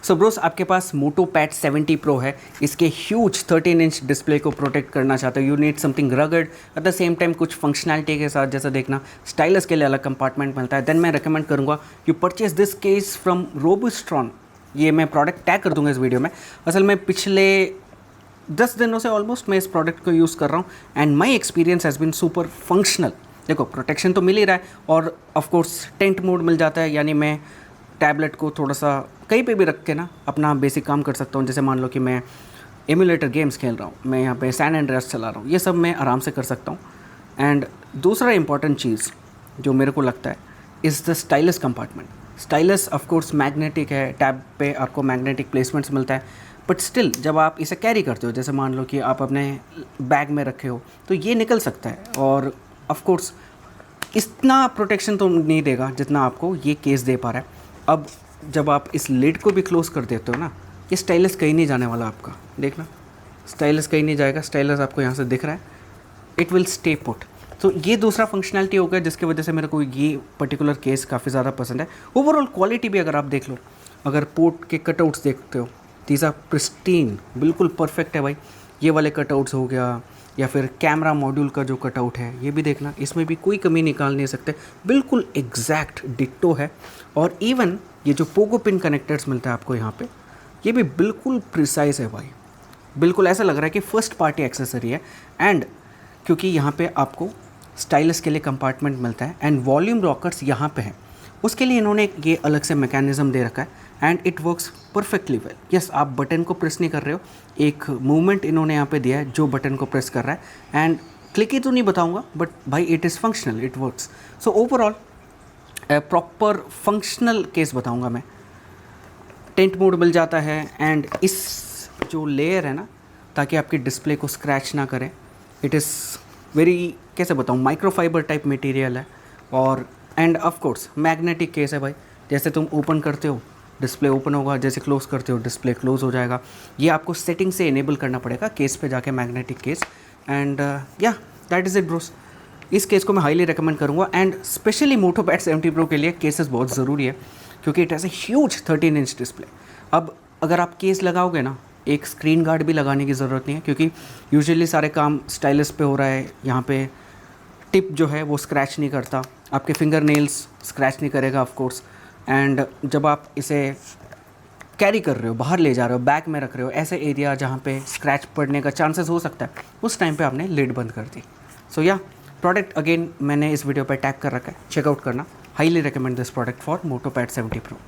सो Bros, आपके पास मोटो pad 70 pro है। इसके ह्यूज 13 इंच डिस्प्ले को प्रोटेक्ट करना चाहते हो, you need something rugged at the same time कुछ फंक्शनैलिटी के साथ, जैसा देखना स्टाइलस के लिए अलग कंपार्टमेंट मिलता है, देन मैं रिकमेंड करूँगा you purchase this case from Robostron. ये मैं प्रोडक्ट टैग कर दूंगा इस वीडियो में। असल में पिछले 10 दिनों से ऑलमोस्ट मैं इस प्रोडक्ट को यूज़ कर रहा हूँ and my experience has been super functional. देखो, प्रोटेक्शन तो मिल ही रहा है और ऑफकोर्स टेंट मोड मिल जाता है, यानी मैं टैबलेट को थोड़ा सा कहीं पे भी रख के ना अपना बेसिक काम कर सकता हूँ। जैसे मान लो कि मैं एमुलेटर गेम्स खेल रहा हूँ, मैं यहाँ पे सैन एंड्रियास चला रहा हूँ, ये सब मैं आराम से कर सकता हूँ। एंड दूसरा इंपॉर्टेंट चीज़ जो मेरे को लगता है is the stylus compartment. Stylus of course magnetic है, टैब पे आपको मैग्नेटिक प्लेसमेंट्स मिलता है, बट स्टिल जब आप इसे कैरी करते हो, जैसे मान लो कि आप अपने बैग में रखे हो, तो ये निकल सकता है और ऑफकोर्स इतना प्रोटेक्शन तो नहीं देगा जितना आपको ये केस दे पा रहा है। अब जब आप इस लिड को भी क्लोज़ कर देते हो ना, ये स्टाइलस कहीं नहीं जाने वाला आपका। देखना, स्टाइलस कहीं नहीं जाएगा, स्टाइलस आपको यहाँ से दिख रहा है, इट विल स्टे पुट। तो ये दूसरा फंक्शनैलिटी हो गया जिसकी वजह से मेरे को ये पर्टिकुलर केस काफ़ी ज़्यादा पसंद है। ओवरऑल क्वालिटी भी अगर आप देख लो, अगर पोर्ट के कटआउट्स देखते हो, दीज आर प्रिस्टीन, बिल्कुल परफेक्ट है भाई। ये वाले कटआउट्स हो गया, या फिर कैमरा मॉड्यूल का जो कटआउट है ये भी देखना, इसमें भी कोई कमी निकाल नहीं सकते, बिल्कुल एग्जैक्ट डिट्टो है। और इवन ये जो पोगो पिन कनेक्टर्स मिलता है आपको यहाँ पे, ये भी बिल्कुल प्रिसाइज है भाई, बिल्कुल ऐसा लग रहा है कि फर्स्ट पार्टी एक्सेसरी है। एंड क्योंकि यहाँ पे आपको स्टाइलस के लिए कंपार्टमेंट मिलता है एंड वॉल्यूम रॉकर्स यहाँ पे हैं, उसके लिए इन्होंने ये अलग से मैकेनिज़्म दे रखा है and it works perfectly well. Yes, आप बटन को प्रेस नहीं कर रहे हो, एक मूवमेंट इन्होंने यहाँ पे दिया है जो बटन को प्रेस कर रहा है। एंड क्लिकी तो नहीं बताऊँगा, बट भाई it is functional, it works. So overall proper functional case बताऊँगा मैं। टेंट मोड मिल जाता है एंड इस जो लेयर है ना, ताकि आपकी डिस्प्ले को स्क्रैच ना करें, इट इज़ वेरी, कैसे बताऊँ, माइक्रोफाइबर टाइप मटेरियल है। और end of course magnetic case है भाई, जैसे तुम ओपन करते हो डिस्प्ले ओपन होगा, जैसे क्लोज़ करते हो डिस्प्ले क्लोज़ हो जाएगा। ये आपको सेटिंग से इनेबल करना पड़ेगा केस पे जाके, मैग्नेटिक केस। एंड या दैट इज़ इट ब्रोस। इस केस को मैं हाईली रिकमेंड करूँगा and specially Moto pad 70 pro के लिए केसेस बहुत ज़रूरी है, क्योंकि it has a huge 13 inch display. अब अगर आप केस लगाओगे ना, एक स्क्रीन गार्ड भी लगाने की ज़रूरत नहीं है, क्योंकि यूजुअली सारे काम स्टाइलस पे हो रहा है। यहाँ पे टिप जो है वो स्क्रैच नहीं करता, आपके फिंगर नेल्स स्क्रैच नहीं करेगा ऑफ कोर्स। एंड जब आप इसे कैरी कर रहे हो, बाहर ले जा रहे हो, बैग में रख रहे हो, ऐसे एरिया जहाँ पे स्क्रैच पड़ने का चांसेस हो सकता है, उस टाइम पे आपने लिड बंद कर दी। सो या प्रोडक्ट अगेन मैंने इस वीडियो पे टैग कर रखा है, चेकआउट करना। Highly recommend this product for Moto pad 70 pro.